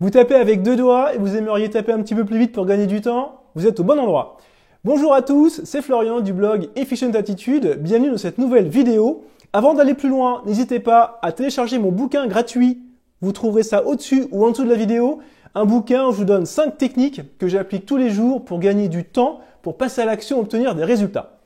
Vous tapez avec deux doigts et vous aimeriez taper un petit peu plus vite pour gagner du temps? Vous êtes au bon endroit. Bonjour à tous, c'est Florian du blog Efficient Attitude. Bienvenue dans cette nouvelle vidéo. Avant d'aller plus loin, n'hésitez pas à télécharger mon bouquin gratuit. Vous trouverez ça au-dessus ou en dessous de la vidéo. Un bouquin où je vous donne 5 techniques que j'applique tous les jours pour gagner du temps, pour passer à l'action, obtenir des résultats.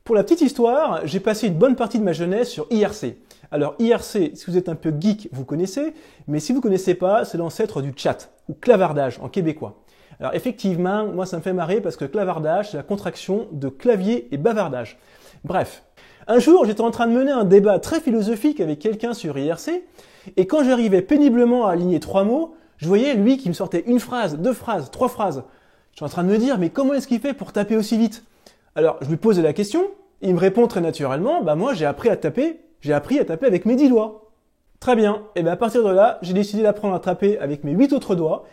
Pour la petite histoire, j'ai passé une bonne partie de ma jeunesse sur IRC. Alors IRC, si vous êtes un peu geek, vous connaissez, mais si vous ne connaissez pas, c'est l'ancêtre du chat, ou clavardage en québécois. Alors effectivement, moi ça me fait marrer parce que clavardage, c'est la contraction de clavier et bavardage. Bref, un jour j'étais en train de mener un débat très philosophique avec quelqu'un sur IRC, et quand j'arrivais péniblement à aligner 3 mots, je voyais lui qui me sortait une phrase, 2 phrases, 3 phrases. Je suis en train de me dire, mais comment est-ce qu'il fait pour taper aussi vite? Alors je lui posais la question, et il me répond très naturellement, moi j'ai appris à taper avec mes 10 doigts. Très bien, et à partir de là, j'ai décidé d'apprendre à taper avec mes 8 autres doigts,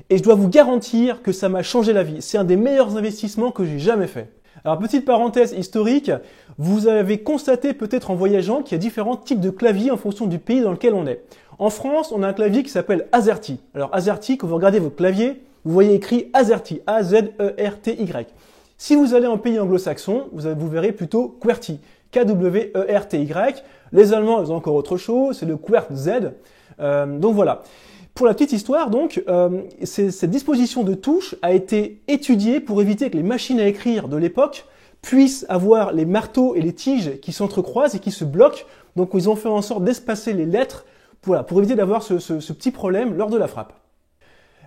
et je dois vous garantir que ça m'a changé la vie. C'est un des meilleurs investissements que j'ai jamais fait. Alors petite parenthèse historique, vous avez constaté peut-être en voyageant qu'il y a différents types de claviers en fonction du pays dans lequel on est. En France, on a un clavier qui s'appelle AZERTY. Alors AZERTY, quand vous regardez votre clavier, vous voyez écrit AZERTY, A-Z-E-R-T-Y. Si vous allez en pays anglo-saxon, vous verrez plutôt QWERTY, K-W-E-R-T-Y. Les Allemands, ils ont encore autre chose, c'est le QWERTZ. Donc voilà. Pour la petite histoire, donc, cette disposition de touche a été étudiée pour éviter que les machines à écrire de l'époque puissent avoir les marteaux et les tiges qui s'entrecroisent et qui se bloquent. Donc ils ont fait en sorte d'espacer les lettres pour éviter d'avoir ce petit problème lors de la frappe.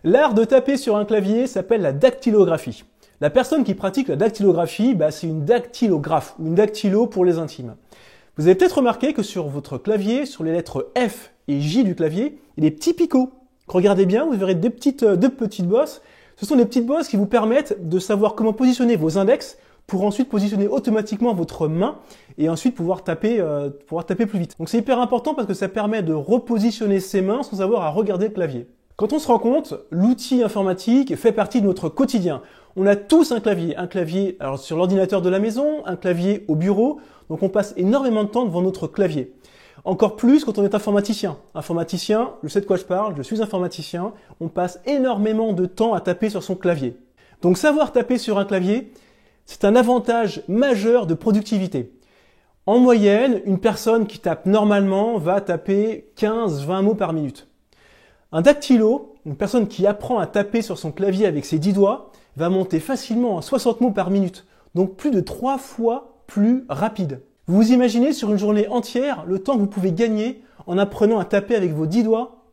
L'art de taper sur un clavier s'appelle la dactylographie. La personne qui pratique la dactylographie, c'est une dactylographe, ou une dactylo pour les intimes. Vous avez peut-être remarqué que sur votre clavier, sur les lettres F et J du clavier, il y a des petits picots. Regardez bien, vous verrez deux petites bosses. Ce sont des petites bosses qui vous permettent de savoir comment positionner vos index pour ensuite positionner automatiquement votre main et ensuite pouvoir taper plus vite. Donc c'est hyper important parce que ça permet de repositionner ses mains sans avoir à regarder le clavier. Quand on se rend compte, l'outil informatique fait partie de notre quotidien. On a tous un clavier alors sur l'ordinateur de la maison, un clavier au bureau, donc on passe énormément de temps devant notre clavier. Encore plus quand on est informaticien. Informaticien, je sais de quoi je parle, je suis informaticien, on passe énormément de temps à taper sur son clavier. Donc savoir taper sur un clavier, c'est un avantage majeur de productivité. En moyenne, une personne qui tape normalement va taper 15-20 mots par minute. Un dactylo, une personne qui apprend à taper sur son clavier avec ses 10 doigts, va monter facilement à 60 mots par minute, donc plus de 3 fois plus rapide. Vous vous imaginez sur une journée entière le temps que vous pouvez gagner en apprenant à taper avec vos 10 doigts?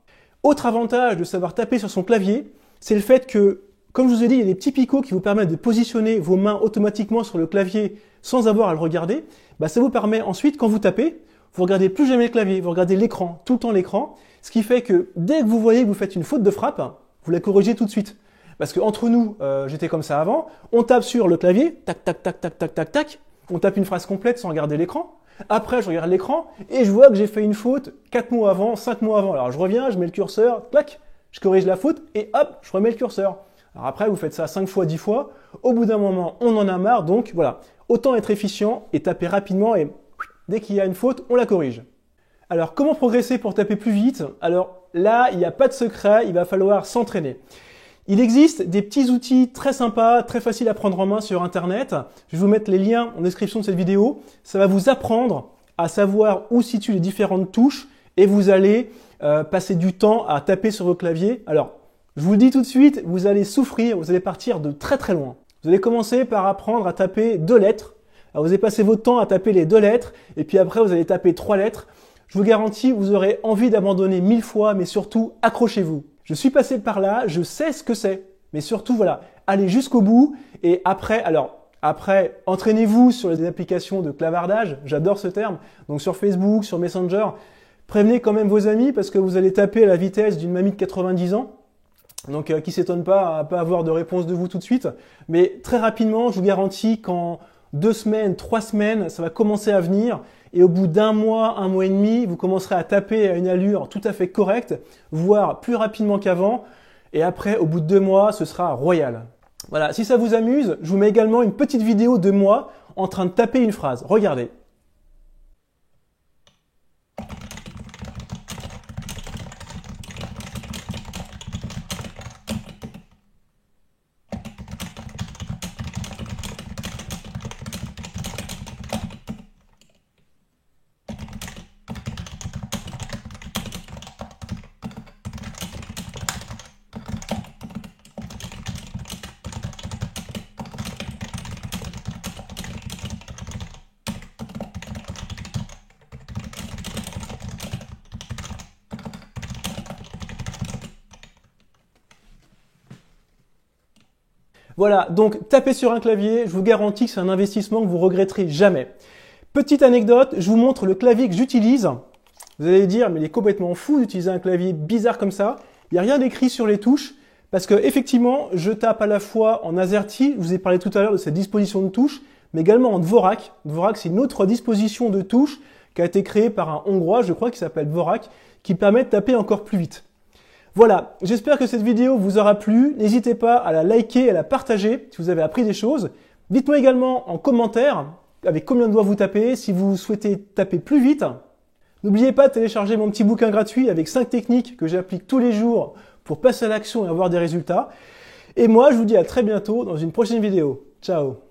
Autre avantage de savoir taper sur son clavier, c'est le fait que, comme je vous ai dit, il y a des petits picots qui vous permettent de positionner vos mains automatiquement sur le clavier sans avoir à le regarder. Ça vous permet ensuite, quand vous tapez, vous regardez plus jamais le clavier, vous regardez l'écran, tout le temps l'écran, ce qui fait que dès que vous voyez que vous faites une faute de frappe, vous la corrigez tout de suite. Parce que entre nous, j'étais comme ça avant, on tape sur le clavier, tac, tac, tac, tac, tac, tac, tac, on tape une phrase complète sans regarder l'écran. Après, je regarde l'écran et je vois que j'ai fait une faute 4 mots avant, 5 mots avant. Alors je reviens, je mets le curseur, clac, je corrige la faute et hop, je remets le curseur. Alors après, vous faites ça 5 fois, 10 fois. Au bout d'un moment, on en a marre. Donc voilà, autant être efficient et taper rapidement et dès qu'il y a une faute, on la corrige. Alors comment progresser pour taper plus vite? Alors là, il n'y a pas de secret, il va falloir s'entraîner. Il existe des petits outils très sympas, très faciles à prendre en main sur Internet. Je vais vous mettre les liens en description de cette vidéo. Ça va vous apprendre à savoir où se situent les différentes touches et vous allez passer du temps à taper sur vos claviers. Alors, je vous le dis tout de suite, vous allez souffrir, vous allez partir de très très loin. Vous allez commencer par apprendre à taper 2 lettres. Alors, vous allez passer votre temps à taper les 2 lettres et puis après vous allez taper 3 lettres. Je vous garantis, vous aurez envie d'abandonner 1000 fois, mais surtout, accrochez-vous. Je suis passé par là, je sais ce que c'est. Mais surtout, voilà, allez jusqu'au bout. Et après, entraînez-vous sur les applications de clavardage. J'adore ce terme. Donc sur Facebook, sur Messenger. Prévenez quand même vos amis parce que vous allez taper à la vitesse d'une mamie de 90 ans. Donc qui s'étonne pas à pas avoir de réponse de vous tout de suite. Mais très rapidement, je vous garantis qu'en 2 semaines, 3 semaines, ça va commencer à venir. Et au bout d'un mois et demi, vous commencerez à taper à une allure tout à fait correcte, voire plus rapidement qu'avant. Et après, au bout de 2 mois, ce sera royal. Voilà, si ça vous amuse, je vous mets également une petite vidéo de moi en train de taper une phrase. Regardez. Voilà, donc tapez sur un clavier, je vous garantis que c'est un investissement que vous regretterez jamais. Petite anecdote, je vous montre le clavier que j'utilise. Vous allez dire, mais il est complètement fou d'utiliser un clavier bizarre comme ça. Il n'y a rien d'écrit sur les touches, parce que effectivement, je tape à la fois en AZERTY, je vous ai parlé tout à l'heure de cette disposition de touche, mais également en Dvorak. Dvorak, c'est une autre disposition de touche qui a été créée par un Hongrois, je crois, qui s'appelle Dvorak, qui permet de taper encore plus vite. Voilà, j'espère que cette vidéo vous aura plu. N'hésitez pas à la liker et à la partager si vous avez appris des choses. Dites-moi également en commentaire avec combien de doigts vous tapez, si vous souhaitez taper plus vite. N'oubliez pas de télécharger mon petit bouquin gratuit avec 5 techniques que j'applique tous les jours pour passer à l'action et avoir des résultats. Et moi, je vous dis à très bientôt dans une prochaine vidéo. Ciao!